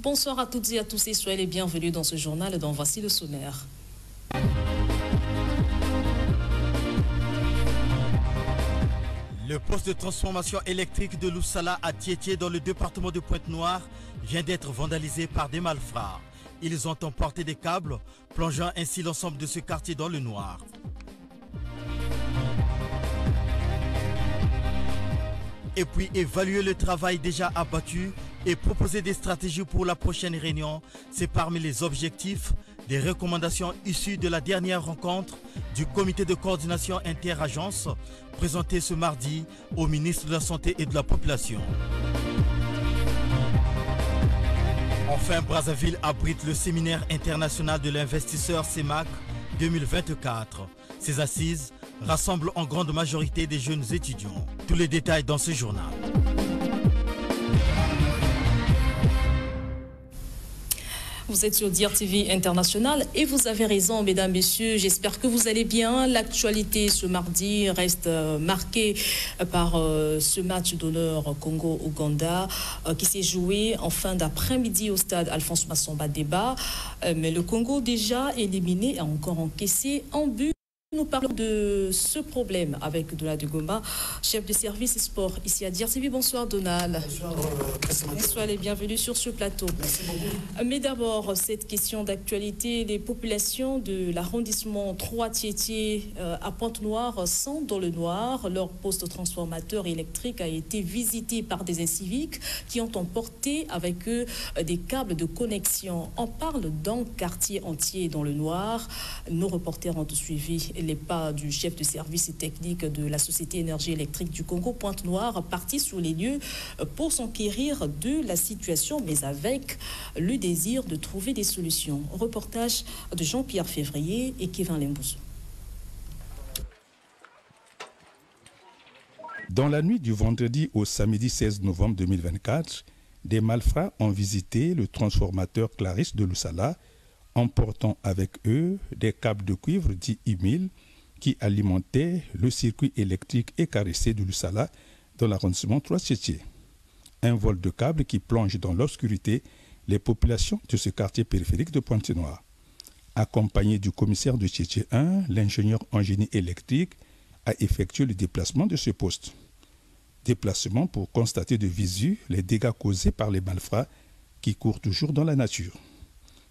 Bonsoir à toutes et à tous et soyez les bienvenus dans ce journal dont voici le sommaire. Le poste de transformation électrique de Loussala à Tietie dans le département de Pointe-Noire vient d'être vandalisé par des malfrats. Ils ont emporté des câbles, plongeant ainsi l'ensemble de ce quartier dans le noir. Et puis évaluer le travail déjà abattu et proposer des stratégies pour la prochaine réunion, c'est parmi les objectifs des recommandations issues de la dernière rencontre du comité de coordination inter-agence présenté ce mardi au ministre de la Santé et de la Population. Enfin, Brazzaville abrite le séminaire international de l'investisseur CEMAC 2024. Ces assises rassemblent en grande majorité des jeunes étudiants. Tous les détails dans ce journal. Vous êtes sur Dire TV International et vous avez raison, mesdames, messieurs. J'espère que vous allez bien. L'actualité ce mardi reste marquée par ce match d'honneur Congo-Ouganda qui s'est joué en fin d'après-midi au stade Alphonse Massomba Débat. Mais le Congo, déjà éliminé, a encore encaissé un but. Nous parlons de ce problème avec Donald Goma, chef de service sport ici à Dire TV. Bonsoir Donald. Bonsoir. Bonsoir et bienvenue sur ce plateau. Merci beaucoup. Mais d'abord, cette question d'actualité, les populations de l'arrondissement 3 Tietie à Pointe-Noire sont dans le noir. Leur poste transformateur électrique a été visité par des inciviques qui ont emporté avec eux des câbles de connexion. On parle d'un quartier entier dans le noir. Nos reporters ont suivi les pas du chef de service technique de la Société énergie électrique du Congo, Pointe-Noire, parti sur les lieux pour s'enquérir de la situation, mais avec le désir de trouver des solutions. Reportage de Jean-Pierre Février et Kevin Lembouzo. Dans la nuit du vendredi au samedi 16 novembre 2024, des malfrats ont visité le transformateur Clarisse de Loussala, emportant avec eux des câbles de cuivre dits I-1000 qui alimentaient le circuit électrique écarissé de Loussala dans l'arrondissement 3 Tietie. Un vol de câbles qui plonge dans l'obscurité les populations de ce quartier périphérique de Pointe-Noire. Accompagné du commissaire de Tietie 1, l'ingénieur en génie électrique a effectué le déplacement de ce poste. Déplacement pour constater de visu les dégâts causés par les malfrats qui courent toujours dans la nature.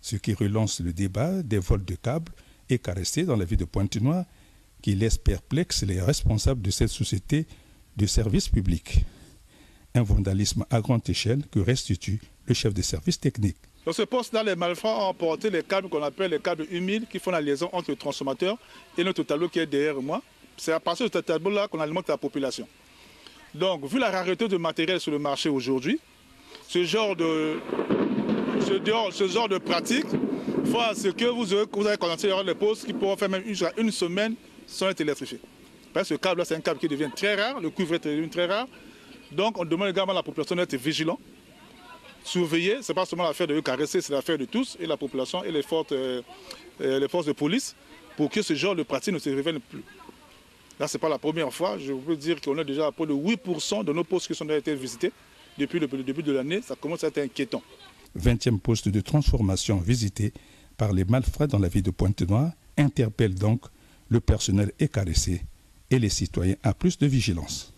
Ce qui relance le débat des vols de câbles écarissés dans la ville de Pointe-Noire qui laisse perplexes les responsables de cette société de services publics. Un vandalisme à grande échelle que restitue le chef de service technique. Dans ce poste-là, les malfrats ont emporté les câbles qu'on appelle les câbles humides qui font la liaison entre le transformateur et notre tableau qui est derrière moi. C'est à partir de ce tableau-là qu'on alimente la population. Donc, vu la rareté de matériel sur le marché aujourd'hui, ce genre de pratique, il faut à ce que vous avez commencé les postes qui pourront faire même une semaine sans être électrifiés. Parce que ce câble-là, c'est un câble qui devient très rare, le cuivre est très rare. Donc on demande également à la population d'être vigilant, surveiller. Ce n'est pas seulement l'affaire de eux caresser, c'est l'affaire de tous, et la population et les forces de police, pour que ce genre de pratique ne se révèle plus. Là, ce n'est pas la première fois. Je peux dire qu'on a déjà à peu de 8% de nos postes qui ont été visités depuis le début de l'année. Ça commence à être inquiétant. 20e poste de transformation visité par les malfrats dans la ville de Pointe-Noire interpelle donc le personnel écarissé et les citoyens à plus de vigilance.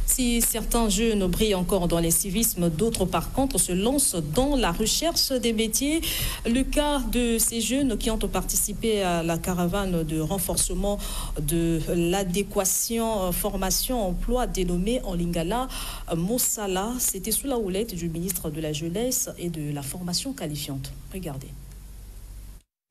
Si certains jeunes brillent encore dans les civismes, d'autres par contre se lancent dans la recherche des métiers. Le cas de ces jeunes qui ont participé à la caravane de renforcement de l'adéquation formation-emploi dénommée en lingala Mossala, c'était sous la houlette du ministre de la Jeunesse et de la formation qualifiante. Regardez.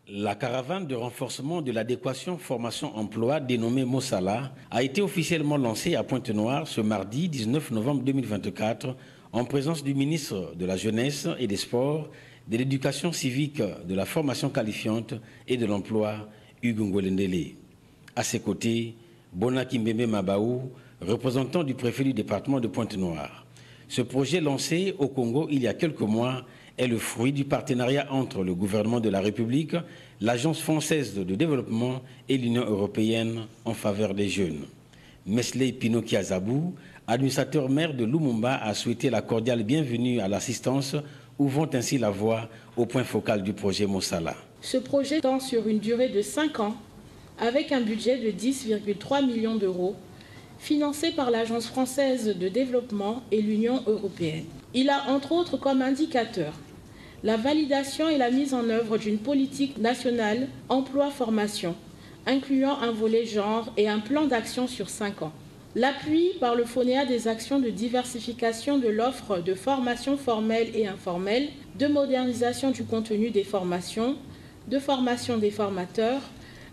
La caravane de renforcement de l'adéquation formation-emploi dénommée Mossala a été officiellement lancée à Pointe-Noire ce mardi 19 novembre 2024 en présence du ministre de la Jeunesse et des Sports, de l'Éducation civique, de la formation qualifiante et de l'emploi, Hugues Ngolendele. À ses côtés, Bonaki Mbembe Mabaou, représentant du préfet du département de Pointe-Noire. Ce projet lancé au Congo il y a quelques mois est le fruit du partenariat entre le gouvernement de la République, l'Agence française de développement et l'Union européenne en faveur des jeunes. Mesley Pinoki Azabou, administrateur maire de Lumumba, a souhaité la cordiale bienvenue à l'assistance, ouvrant ainsi la voie au point focal du projet Mosala. Ce projet tend sur une durée de 5 ans avec un budget de 10,3 millions d'euros financé par l'Agence française de développement et l'Union européenne. Il a entre autres comme indicateur la validation et la mise en œuvre d'une politique nationale emploi-formation, incluant un volet genre et un plan d'action sur 5 ans. L'appui par le FONEA des actions de diversification de l'offre de formation formelle et informelle, de modernisation du contenu des formations, de formation des formateurs,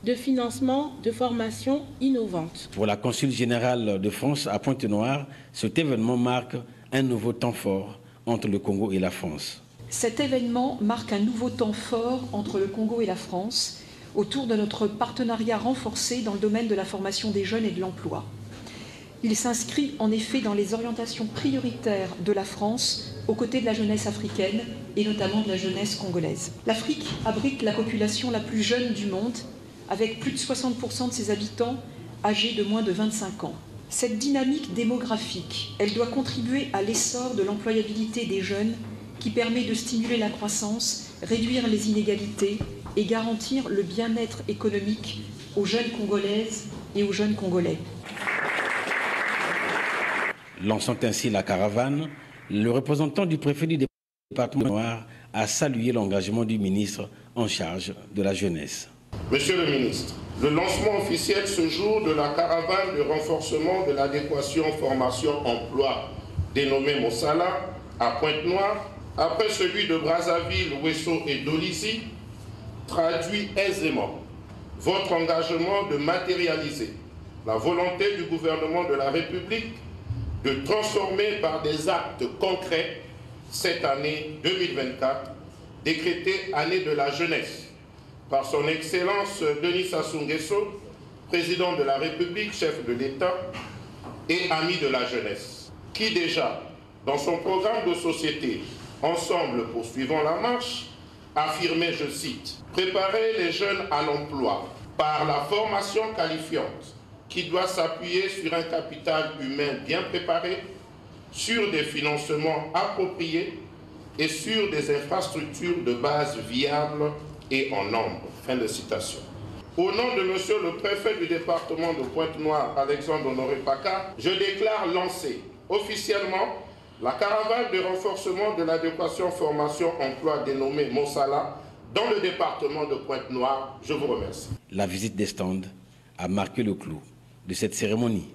de financement de formations innovantes. Pour la Consul générale de France à Pointe-Noire, cet événement marque un nouveau temps fort entre le Congo et la France. Cet événement marque un nouveau temps fort entre le Congo et la France autour de notre partenariat renforcé dans le domaine de la formation des jeunes et de l'emploi. Il s'inscrit en effet dans les orientations prioritaires de la France aux côtés de la jeunesse africaine et notamment de la jeunesse congolaise. L'Afrique abrite la population la plus jeune du monde avec plus de 60% de ses habitants âgés de moins de 25 ans. Cette dynamique démographique, elle doit contribuer à l'essor de l'employabilité des jeunes qui permet de stimuler la croissance, réduire les inégalités et garantir le bien-être économique aux jeunes Congolaises et aux jeunes Congolais. Lançant ainsi la caravane, le représentant du préfet du département Noir a salué l'engagement du ministre en charge de la jeunesse. Monsieur le ministre, le lancement officiel ce jour de la caravane de renforcement de l'adéquation formation-emploi dénommée Mosala à Pointe-Noire, après celui de Brazzaville, Ouesso et Dolisie, traduit aisément votre engagement de matérialiser la volonté du gouvernement de la République de transformer par des actes concrets cette année 2024, décrétée année de la jeunesse, par son Excellence Denis Sassou Nguesso, président de la République, chef de l'État et ami de la jeunesse, qui déjà, dans son programme de société « Ensemble poursuivons la marche », affirmait, je cite, « Préparer les jeunes à l'emploi par la formation qualifiante qui doit s'appuyer sur un capital humain bien préparé, sur des financements appropriés et sur des infrastructures de base viables et en nombre. » Fin de citation. Au nom de Monsieur le Préfet du département de Pointe-Noire, Alexandre Honoré Paca, je déclare lancer officiellement la caravane de renforcement de l'adéquation formation-emploi dénommée Mosala dans le département de Pointe-Noire. Je vous remercie. La visite des stands a marqué le clou de cette cérémonie.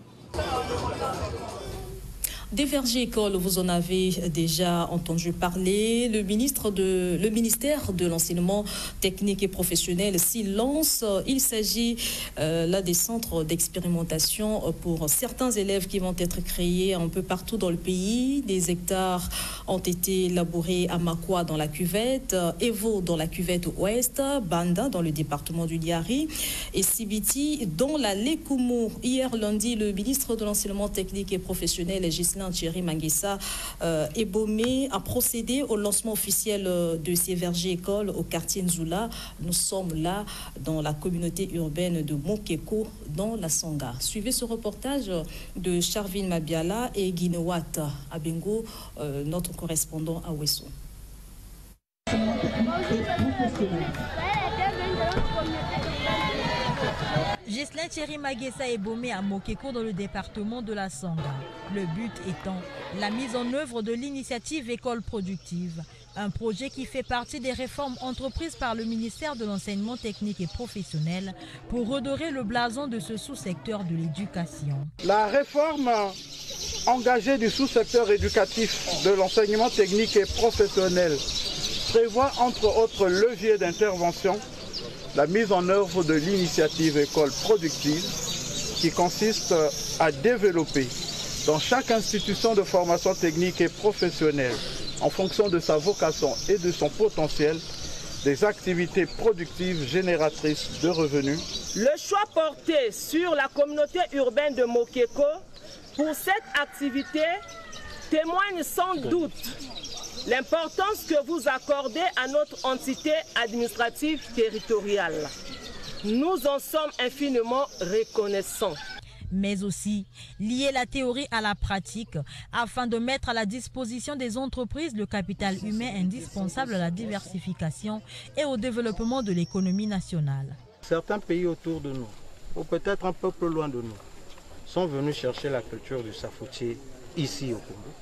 Des vergers écoles, vous en avez déjà entendu parler. Le ministère de l'enseignement technique et professionnel s'y lance. Il s'agit là des centres d'expérimentation pour certains élèves qui vont être créés un peu partout dans le pays. Des hectares ont été labourés à Makwa dans la cuvette, Evo dans la cuvette ouest, Banda dans le département du Liari et Sibiti dans la Lekumu. Hier lundi, le ministre de l'enseignement technique et professionnel, Thierry Mangessa Ebomé a procédé au lancement officiel de ces vergers écoles au quartier Nzula. Nous sommes là dans la communauté urbaine de Mokeko dans la Sangha. Suivez ce reportage de Charvin Mabiala et Guinewat Abengo, notre correspondant à Ouesso. Ghislain Thierry Mangessa Ebomé à Mokeko dans le département de la Sangha. Le but étant la mise en œuvre de l'initiative École productive, un projet qui fait partie des réformes entreprises par le ministère de l'enseignement technique et professionnel pour redorer le blason de ce sous-secteur de l'éducation. La réforme engagée du sous-secteur éducatif de l'enseignement technique et professionnel prévoit entre autres leviers d'intervention la mise en œuvre de l'initiative École productive qui consiste à développer dans chaque institution de formation technique et professionnelle, en fonction de sa vocation et de son potentiel, des activités productives génératrices de revenus. Le choix porté sur la communauté urbaine de Mokeko pour cette activité témoigne sans doute l'importance que vous accordez à notre entité administrative territoriale. Nous en sommes infiniment reconnaissants. mais aussi lier la théorie à la pratique afin de mettre à la disposition des entreprises le capital humain indispensable à la diversification et au développement de l'économie nationale. Certains pays autour de nous, ou peut-être un peu plus loin de nous, sont venus chercher la culture du safoutier ici au Congo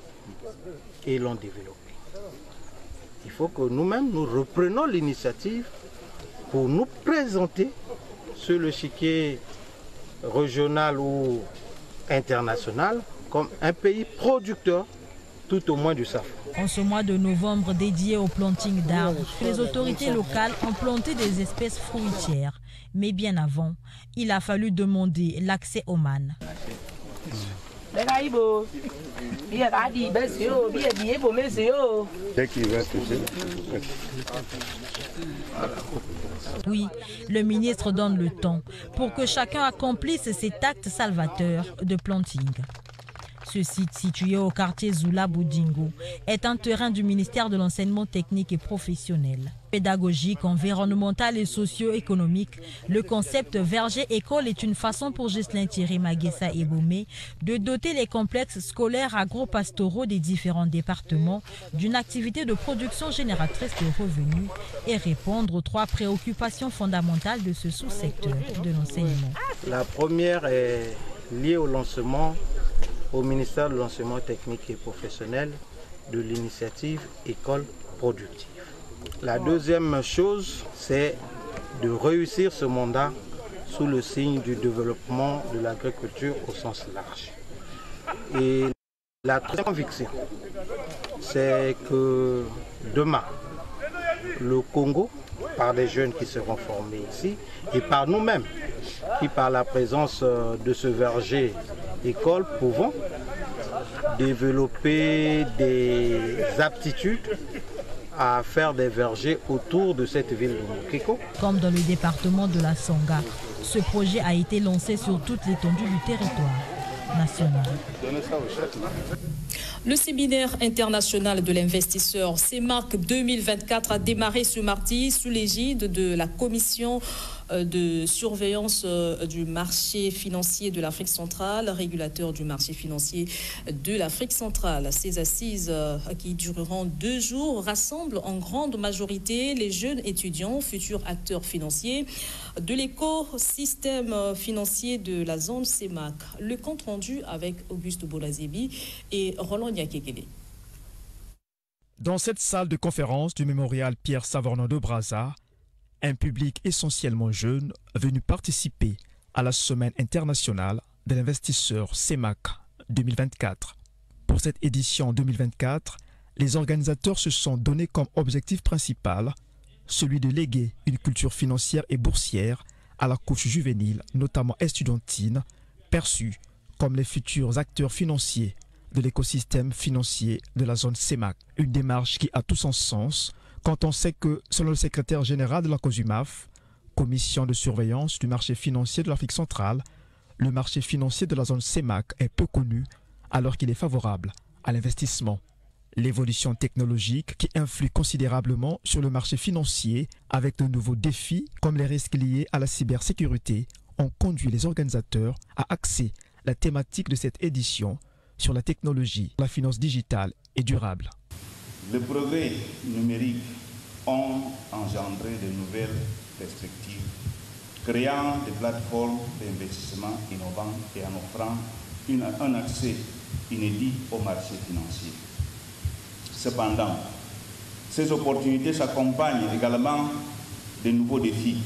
et l'ont développée. Il faut que nous-mêmes, nous reprenions l'initiative pour nous présenter sur l'échiquier régional ou international comme un pays producteur, tout au moins du safran. En ce mois de novembre dédié au planting d'arbres, les autorités locales ont planté des espèces fruitières. Mais bien avant, il a fallu demander l'accès aux mannes. Oui, le ministre donne le temps pour que chacun accomplisse cet acte salvateur de planting. Ce site, situé au quartier Zula Boudingo, est un terrain du ministère de l'enseignement technique et professionnel. Pédagogique, environnemental et socio-économique, le concept verger-école est une façon pour Ghislain Thierry Maguessa Ebomé de doter les complexes scolaires agro-pastoraux des différents départements d'une activité de production génératrice de revenus et répondre aux 3 préoccupations fondamentales de ce sous-secteur de l'enseignement. La première est liée au lancement au ministère de l'enseignement technique et professionnel de l'initiative École productive. La deuxième chose, c'est de réussir ce mandat sous le signe du développement de l'agriculture au sens large. Et la troisième conviction, c'est que demain, le Congo, par des jeunes qui seront formés ici, et par nous-mêmes, qui par la présence de ce verger école, pouvons développer des aptitudes à faire des vergers autour de cette ville de Mokeko. Comme dans le département de la Songa, ce projet a été lancé sur toute l'étendue du territoire national. Le séminaire international de l'investisseur CEMAC 2024 a démarré ce mardi sous l'égide de la commission de surveillance du marché financier de l'Afrique centrale, régulateur du marché financier de l'Afrique centrale. Ces assises qui dureront 2 jours rassemblent en grande majorité les jeunes étudiants, futurs acteurs financiers de l'écosystème financier de la zone CEMAC. Le compte rendu avec Auguste Bolazébi et Roland Nyakekele. Dans cette salle de conférence du mémorial Pierre Savorgnan de Brazza, un public essentiellement jeune venu participer à la semaine internationale de l'investisseur CEMAC 2024. Pour cette édition 2024, les organisateurs se sont donnés comme objectif principal celui de léguer une culture financière et boursière à la couche juvénile, notamment estudiantine, perçue comme les futurs acteurs financiers de l'écosystème financier de la zone CEMAC. Une démarche qui a tout son sens quand on sait que, selon le secrétaire général de la COSUMAF, Commission de surveillance du marché financier de l'Afrique centrale, le marché financier de la zone CEMAC est peu connu alors qu'il est favorable à l'investissement. L'évolution technologique qui influe considérablement sur le marché financier avec de nouveaux défis comme les risques liés à la cybersécurité ont conduit les organisateurs à axer la thématique de cette édition sur la technologie, la finance digitale et durable. Les progrès numériques ont engendré de nouvelles perspectives, créant des plateformes d'investissement innovantes et en offrant un accès inédit au marché financier. Cependant, ces opportunités s'accompagnent également de nouveaux défis.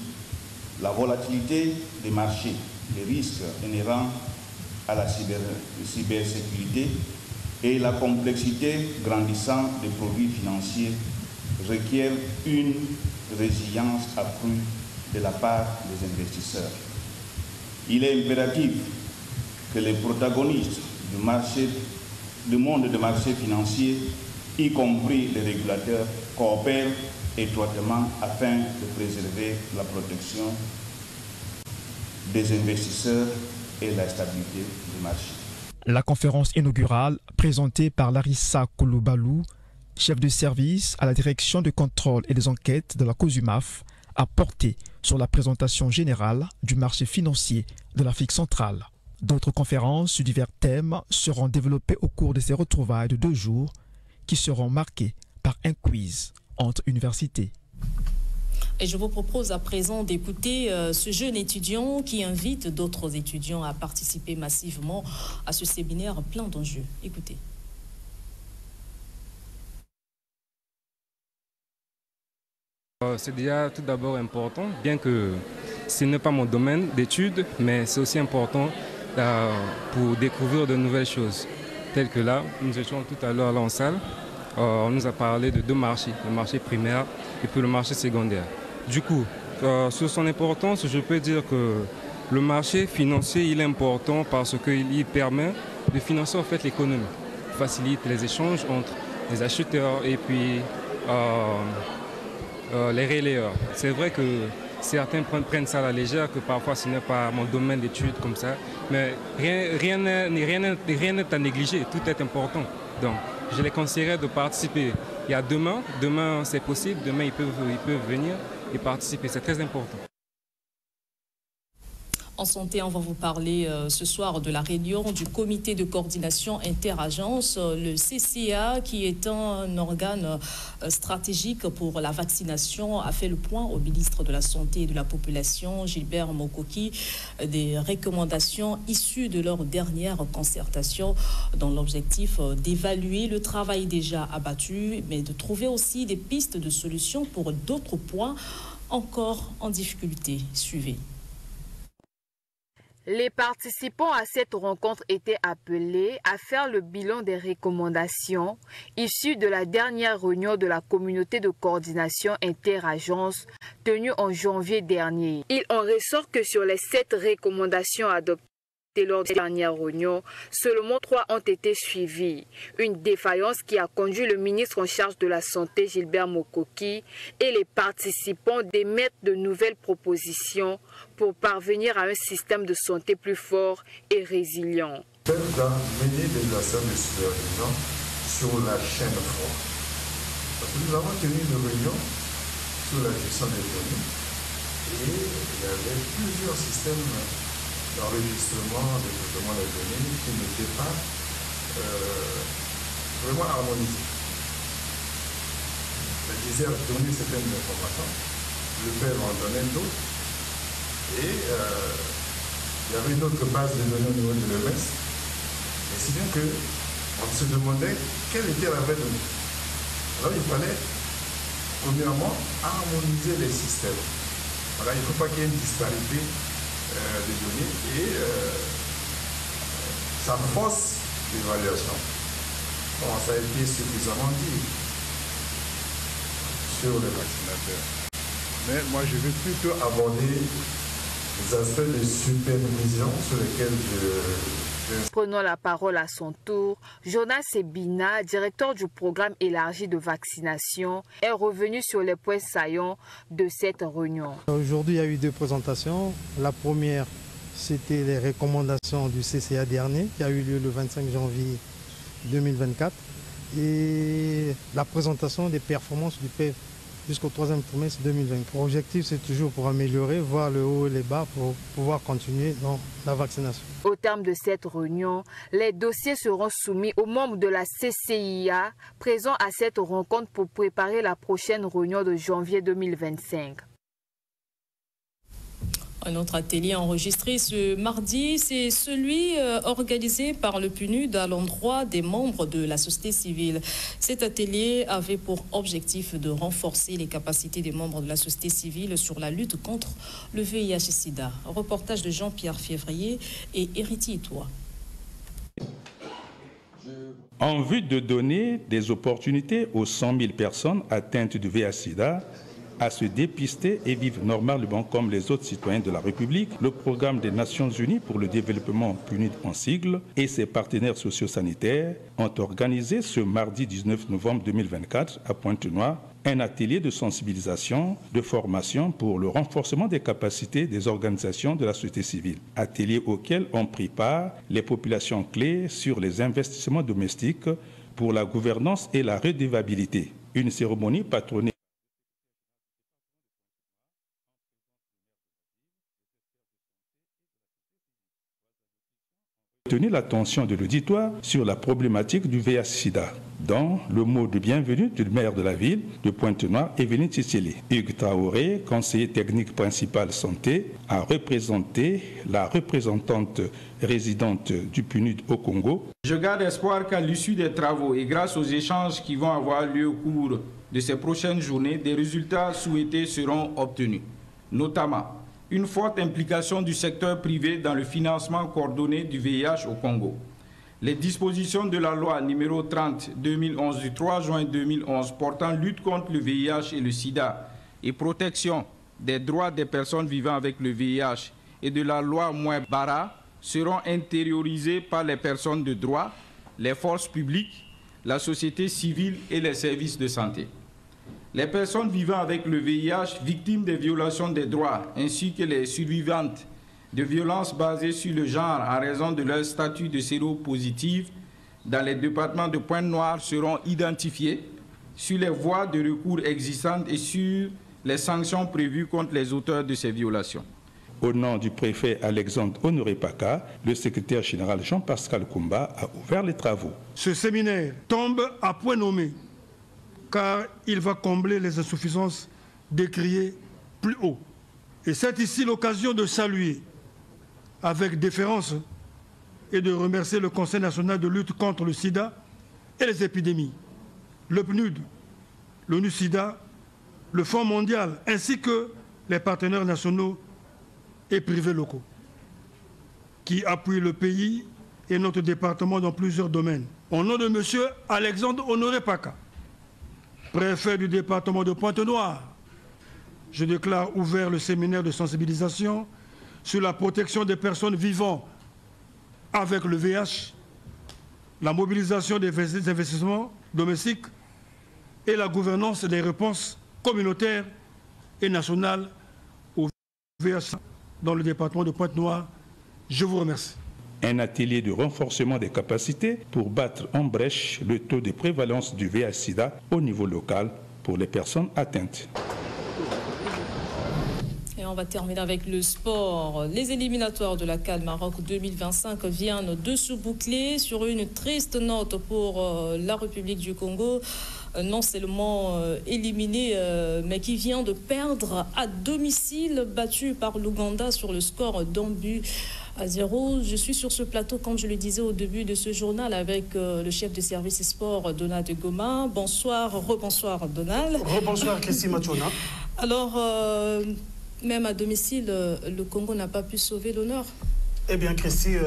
La volatilité des marchés, les risques inhérents à la cybersécurité et la complexité grandissante des produits financiers requièrent une résilience accrue de la part des investisseurs. Il est impératif que les protagonistes du monde des marchés financiers, y compris les régulateurs, coopèrent étroitement afin de préserver la protection des investisseurs et la stabilité du marché. La conférence inaugurale, présentée par Larissa Kouloubalou, chef de service à la direction de contrôle et des enquêtes de la COSUMAF, a porté sur la présentation générale du marché financier de l'Afrique centrale. D'autres conférences sur divers thèmes seront développées au cours de ces retrouvailles de 2 jours qui seront marquées par un quiz entre universités. Et je vous propose à présent d'écouter ce jeune étudiant qui invite d'autres étudiants à participer massivement à ce séminaire plein d'enjeux. Écoutez. C'est déjà tout d'abord important, bien que ce n'est pas mon domaine d'études, mais c'est aussi important pour découvrir de nouvelles choses. Telles que là, nous étions tout à l'heure en salle, on nous a parlé de 2 marchés, le marché primaire et puis le marché secondaire. Du coup, sur son importance, je peux dire que le marché financier il est important parce qu'il permet de financer en fait l'économie, facilite les échanges entre les acheteurs et puis les relayeurs. C'est vrai que certains prennent ça à la légère, que parfois ce n'est pas mon domaine d'études comme ça, mais rien n'est à négliger, tout est important. Donc, je les conseillerais de participer. Il y a demain c'est possible, demain ils peuvent venir et participer, c'est très important. En santé, on va vous parler ce soir de la réunion du comité de coordination interagence, le CCA, qui est un organe stratégique pour la vaccination, a fait le point au ministre de la Santé et de la Population, Gilbert Mokoki, des recommandations issues de leur dernière concertation dans l'objectif d'évaluer le travail déjà abattu, mais de trouver aussi des pistes de solutions pour d'autres points encore en difficulté. Suivez. Les participants à cette rencontre étaient appelés à faire le bilan des recommandations issues de la dernière réunion de la communauté de coordination interagence tenue en janvier dernier. Il en ressort que sur les 7 recommandations adoptées lors des dernières réunions, seulement 3 ont été suivies. Une défaillance qui a conduit le ministre en charge de la Santé, Gilbert Mokoki, et les participants d'émettre de nouvelles propositions pour parvenir à un système de santé plus fort et résilient. Mener des actions de supervision sur la chaîne froid. Parce que nous avons tenu une réunion sur la gestion des données et il y avait plusieurs systèmes d'enregistrement, de traitement des données qui n'étaient pas vraiment harmonisés. Le disait donner certaines informations, le père en donnait d'autres, et il y avait une autre base de données au niveau de l'OMS, et si bien qu'on se demandait quelle était la vraie donnée. Alors il fallait, premièrement, harmoniser les systèmes. Voilà, il ne faut pas qu'il y ait une disparité des données et ça fausse l'évaluation. Bon, ça a été suffisamment dit sur les vaccinateurs. Mais moi, je vais plutôt aborder les aspects de supervision sur lesquels Prenant la parole à son tour, Jonas Sebina, directeur du programme élargi de vaccination, est revenu sur les points saillants de cette réunion. Aujourd'hui, il y a eu 2 présentations. La première, c'était les recommandations du CCA dernier, qui a eu lieu le 25 janvier 2024. Et la présentation des performances du PEV jusqu'au 3e trimestre 2023. L'objectif, c'est toujours pour améliorer, voir le haut et les bas pour pouvoir continuer dans la vaccination. Au terme de cette réunion, les dossiers seront soumis aux membres de la CCIA présents à cette rencontre pour préparer la prochaine réunion de janvier 2025. Un autre atelier enregistré ce mardi, c'est celui organisé par le PNUD à l'endroit des membres de la société civile. Cet atelier avait pour objectif de renforcer les capacités des membres de la société civile sur la lutte contre le VIH-Sida. Reportage de Jean-Pierre Février et Héritier Toit. En vue de donner des opportunités aux 100 000 personnes atteintes du VIH-Sida à se dépister et vivre normalement comme les autres citoyens de la République, le programme des Nations Unies pour le développement PNUD en sigle et ses partenaires socio-sanitaires ont organisé ce mardi 19 novembre 2024 à Pointe-Noire un atelier de sensibilisation, de formation pour le renforcement des capacités des organisations de la société civile. Atelier auquel ont pris part les populations clés sur les investissements domestiques pour la gouvernance et la redevabilité. Une cérémonie patronnée retenu l'attention de l'auditoire sur la problématique du VIH-Sida, dans le mot de bienvenue du maire de la ville de Pointe-Noire, Evelyne Tshisekedi. Hugues Traoré, conseiller technique principal santé, a représenté la représentante résidente du PNUD au Congo. Je garde espoir qu'à l'issue des travaux et grâce aux échanges qui vont avoir lieu au cours de ces prochaines journées, des résultats souhaités seront obtenus, notamment une forte implication du secteur privé dans le financement coordonné du VIH au Congo. Les dispositions de la loi numéro 30/2011 du 3 juin 2011 portant lutte contre le VIH et le sida et protection des droits des personnes vivant avec le VIH et de la loi Mouet-Bara seront intériorisées par les personnes de droit, les forces publiques, la société civile et les services de santé. Les personnes vivant avec le VIH, victimes des violations des droits, ainsi que les survivantes de violences basées sur le genre en raison de leur statut de séropositive dans les départements de Pointe-Noire seront identifiés sur les voies de recours existantes et sur les sanctions prévues contre les auteurs de ces violations. Au nom du préfet Alexandre Honoré Paka, le secrétaire général Jean-Pascal Koumba a ouvert les travaux. Ce séminaire tombe à point nommé car il va combler les insuffisances décriées plus haut. Et c'est ici l'occasion de saluer avec déférence et de remercier le Conseil national de lutte contre le sida et les épidémies, le PNUD, l'ONU-SIDA, le Fonds mondial, ainsi que les partenaires nationaux et privés locaux, qui appuient le pays et notre département dans plusieurs domaines. Au nom de M. Alexandre Honoré Paka, préfet du département de Pointe-Noire, je déclare ouvert le séminaire de sensibilisation sur la protection des personnes vivant avec le VIH, la mobilisation des investissements domestiques et la gouvernance des réponses communautaires et nationales au VIH dans le département de Pointe-Noire. Je vous remercie. Un atelier de renforcement des capacités pour battre en brèche le taux de prévalence du VIH-Sida au niveau local pour les personnes atteintes. Et on va terminer avec le sport. Les éliminatoires de la CAN Maroc 2025 viennent de se boucler sur une triste note pour la République du Congo. Non seulement éliminé, mais qui vient de perdre à domicile, battu par l'Ouganda sur le score d'1-0. Je suis sur ce plateau, comme je le disais au début de ce journal, avec le chef de service sport, Donald Goma. Bonsoir, rebonsoir Donald. Rebonsoir Christine Machona. Alors, même à domicile, le Congo n'a pas pu sauver l'honneur. Eh bien Christine,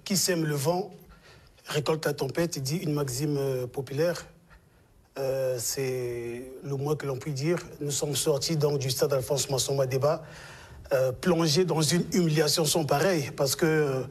qui sème le vent récolte la tempête, dit une maxime populaire. C'est le moins que l'on puisse dire. Nous sommes sortis donc du stade Alphonse Massomba Débat, plongés dans une humiliation sans pareil, parce que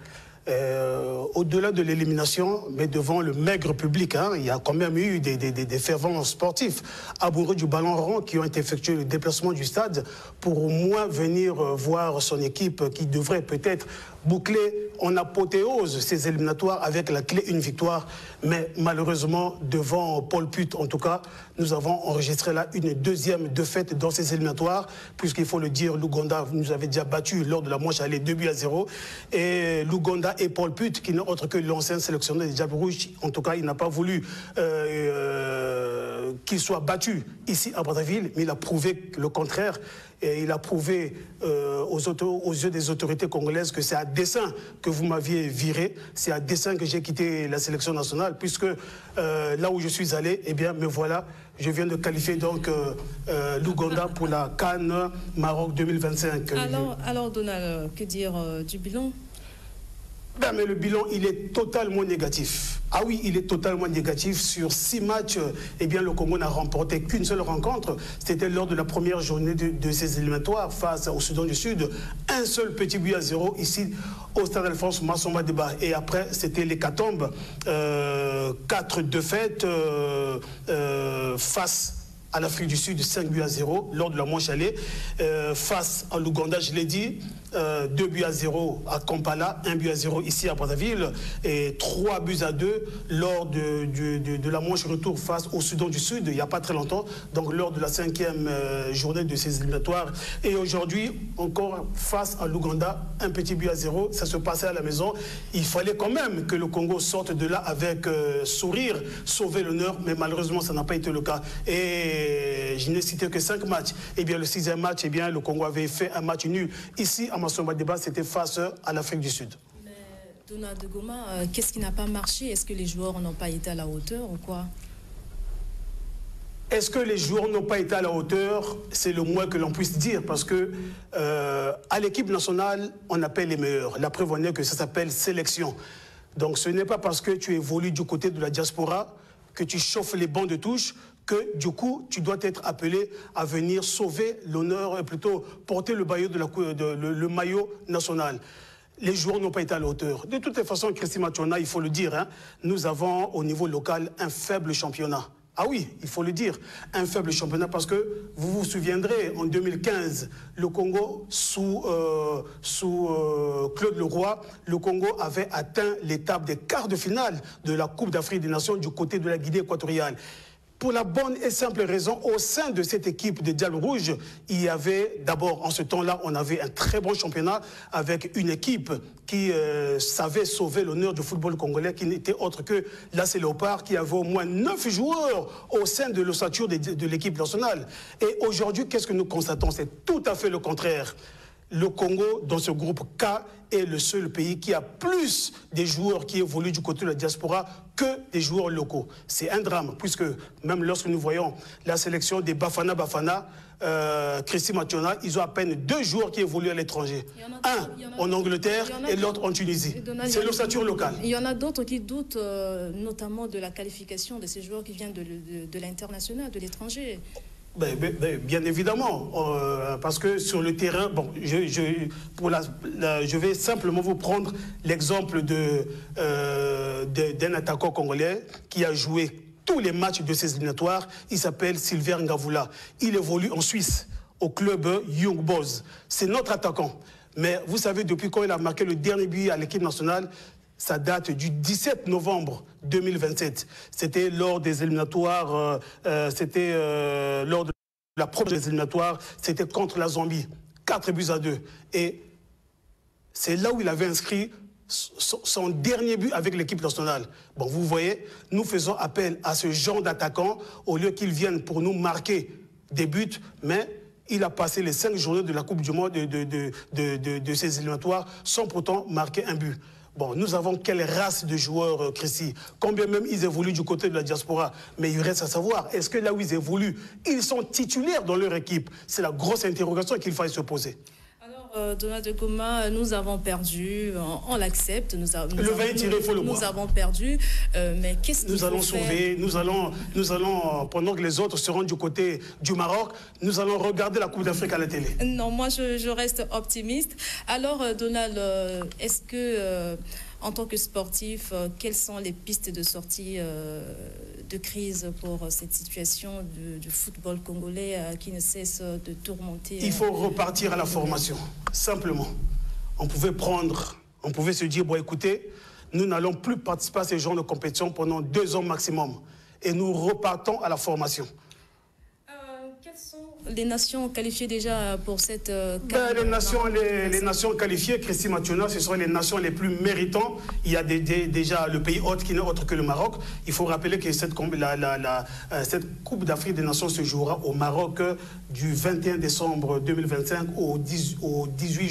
au-delà de l'élimination, mais devant le maigre public, hein, il y a quand même eu des fervents sportifs amoureux du ballon rond qui ont effectué le déplacement du stade pour au moins venir voir son équipe qui devrait peut-être boucler en apothéose ces éliminatoires avec la clé une victoire. Mais malheureusement, devant Paul Put, en tout cas, nous avons enregistré là une deuxième défaite dans ces éliminatoires, puisqu'il faut le dire, l'Ouganda nous avait déjà battu lors de la manche aller 2-0. Et l'Ouganda et Paul Put, qui n'est autre que l'ancien sélectionneur des Diables Rouges, en tout cas, il n'a pas voulu qu'il soit battu ici à Brazzaville, mais il a prouvé le contraire. Et il a prouvé aux yeux des autorités congolaises que c'est à dessein que vous m'aviez viré, c'est à dessein que j'ai quitté la sélection nationale, puisque là où je suis allé, eh bien, me voilà, je viens de qualifier donc l'Ouganda pour la CAN Maroc 2025. Alors Donald, que dire du bilan? Ben, mais le bilan, il est totalement négatif. Ah oui, il est totalement négatif. Sur 6 matchs, eh bien, le Congo n'a remporté qu'une seule rencontre. C'était lors de la première journée de ces éliminatoires face au Soudan du Sud. Un seul petit but à 0 ici au stade Alphonse Massomba Débat. Et après, c'était l'hécatombe. 4 défaites face à l'Afrique du Sud, 5 buts à 0 lors de la manche aller. Face à l'Ouganda, je l'ai dit, 2-0 à Kampala, 1-0 ici à Brazzaville et 3-2 lors de la manche retour face au Soudan du Sud, il n'y a pas très longtemps, donc lors de la 5e journée de ces éliminatoires. Et aujourd'hui, encore face à l'Ouganda, 1-0, ça se passait à la maison. Il fallait quand même que le Congo sorte de là avec sourire, sauver l'honneur, mais malheureusement, ça n'a pas été le cas. Et je n'ai cité que 5 matchs. Et bien, le 6e match, eh bien, le Congo avait fait un match nul. Ici, à Masomba Débat, c'était face à l'Afrique du Sud. Mais Donald de Goma, qu'est-ce qui n'a pas marché? Est-ce que les joueurs n'ont pas été à la hauteur ou quoi? Est-ce que les joueurs n'ont pas été à la hauteur? C'est le moins que l'on puisse dire, parce que à l'équipe nationale, on appelle les meilleurs. La preuve en est que ça s'appelle sélection. Donc ce n'est pas parce que tu évolues du côté de la diaspora que tu chauffes les bancs de touche que du coup, tu dois être appelé à venir sauver l'honneur, plutôt porter le maillot, le maillot national. Les joueurs n'ont pas été à la hauteur. De toutes les façons, Christy Machona, il faut le dire, hein, nous avons au niveau local un faible championnat. Ah oui, il faut le dire, un faible championnat parce que vous vous souviendrez, en 2015, le Congo, sous Claude Leroy, le Congo avait atteint l'étape des quarts de finale de la Coupe d'Afrique des Nations du côté de la Guinée équatoriale. Pour la bonne et simple raison, au sein de cette équipe de Diable Rouge, il y avait, d'abord, en ce temps-là, on avait un très bon championnat avec une équipe qui savait sauver l'honneur du football congolais, qui n'était autre que l'AS Léopard, qui avait au moins 9 joueurs au sein de l'ossature de l'équipe nationale. Et aujourd'hui, qu'est-ce que nous constatons? C'est tout à fait le contraire. Le Congo, dans ce groupe K, est le seul pays qui a plus des joueurs qui évoluent du côté de la diaspora que des joueurs locaux. C'est un drame, puisque même lorsque nous voyons la sélection des Bafana, Christy Machona, ils ont à peine 2 joueurs qui évoluent à l'étranger. Un en Angleterre et l'autre en Tunisie. C'est l'ossature locale. Il y en a d'autres qui doutent, notamment de la qualification de ces joueurs qui viennent de l'international, de l'étranger. Bien évidemment, parce que sur le terrain, bon, je vais simplement vous prendre l'exemple d'un attaquant congolais qui a joué tous les matchs de ces éliminatoires. Il s'appelle Sylvain Ngavoula. Il évolue en Suisse, au club Young Boys. C'est notre attaquant. Mais vous savez, depuis quand il a marqué le dernier but à l'équipe nationale, ça date du 17 novembre 2027. C'était lors des éliminatoires, lors de la première des éliminatoires, c'était contre la Zambie. 4-2. Et c'est là où il avait inscrit son dernier but avec l'équipe nationale. Bon, vous voyez, nous faisons appel à ce genre d'attaquants au lieu qu'ils viennent pour nous marquer des buts, mais il a passé les 5 journées de la Coupe du Monde de ces éliminatoires sans pourtant marquer un but. Bon, nous avons quelle race de joueurs, Christy? Combien même ils évoluent du côté de la diaspora? Mais il reste à savoir, est-ce que là où ils évoluent, ils sont titulaires dans leur équipe? C'est la grosse interrogation qu'il faille se poser. Donald de Goma, nous avons perdu, on l'accepte. Nous avons perdu, mais qu'est-ce qu'il faut allons sauver, nous allons, pendant que les autres seront du côté du Maroc, nous allons regarder la Coupe d'Afrique à la télé. Non, moi je reste optimiste. Alors Donald, est-ce que, en tant que sportif, quelles sont les pistes de sortie de crise pour cette situation du football congolais qui ne cesse de tourmenter? Il faut repartir à la formation, simplement. On pouvait se dire, bon écoutez, nous n'allons plus participer à ces genres de compétitions pendant 2 ans maximum. Et nous repartons à la formation. Quelles sont les nations qualifiées déjà pour cette les nations qualifiées, Christy Machona, ce sont les nations les plus méritantes. Il y a déjà le pays hôte qui n'est autre que le Maroc. Il faut rappeler que cette Coupe d'Afrique des Nations se jouera au Maroc du 21 décembre 2025 au 18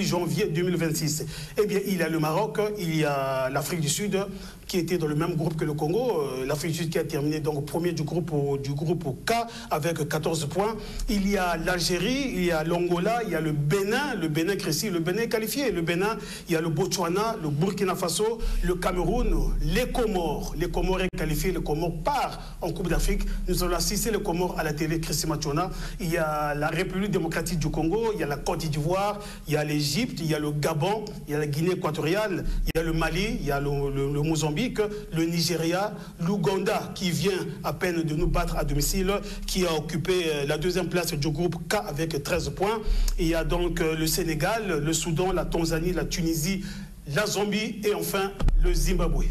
janvier 2026. Eh bien, il y a le Maroc, il y a l'Afrique du Sud qui était dans le même groupe que le Congo. L'Afrique du Sud qui a terminé donc premier du groupe K avec 14 points. Il y a l'Algérie, il y a l'Angola, il y a le Bénin Christy, le Bénin est qualifié. Le Bénin, il y a le Botswana, le Burkina Faso, le Cameroun, les Comores. Les Comores est qualifié, les Comores part en Coupe d'Afrique. Nous allons assister les Comores à la télé, Christy Machona. Il y a la République démocratique du Congo, il y a la Côte d'Ivoire, il y a l'Égypte, il y a le Gabon, il y a la Guinée équatoriale, il y a le Mali, il y a le Mozambique, le Nigeria, l'Ouganda qui vient à peine de nous battre à domicile, qui est occupé la deuxième place du groupe K avec 13 points. Il y a donc le Sénégal, le Soudan, la Tanzanie, la Tunisie, la Zambie et enfin le Zimbabwe.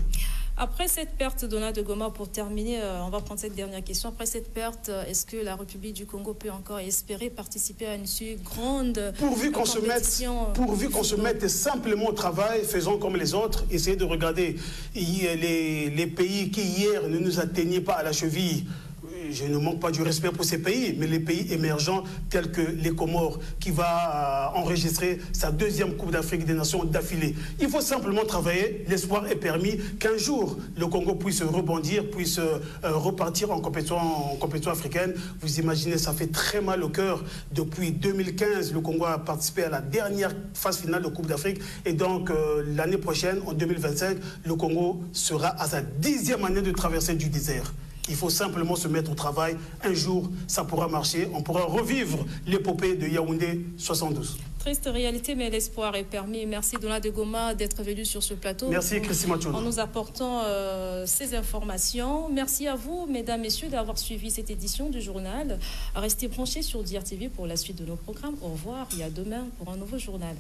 Après cette perte, Donald de Goma, pour terminer, on va prendre cette dernière question. Après cette perte, est-ce que la République du Congo peut encore espérer participer à une si grande compétition? Pourvu qu'on se mette simplement au travail, faisons comme les autres, essayez de regarder les pays qui hier ne nous atteignaient pas à la cheville. Je ne manque pas du respect pour ces pays, mais les pays émergents tels que les Comores, qui va enregistrer sa deuxième Coupe d'Afrique des Nations d'affilée. Il faut simplement travailler. L'espoir est permis qu'un jour, le Congo puisse rebondir, puisse repartir en compétition africaine. Vous imaginez, ça fait très mal au cœur. Depuis 2015, le Congo a participé à la dernière phase finale de Coupe d'Afrique. Et donc, l'année prochaine, en 2025, le Congo sera à sa 10e année de traversée du désert. Il faut simplement se mettre au travail. Un jour, ça pourra marcher. On pourra revivre l'épopée de Yaoundé 72. Triste réalité, mais l'espoir est permis. Merci Donald de Goma d'être venu sur ce plateau. Merci Christy Machouna. En nous apportant ces informations. Merci à vous, mesdames, messieurs, d'avoir suivi cette édition du journal. Restez branchés sur DIR TV pour la suite de nos programmes. Au revoir et à demain pour un nouveau journal.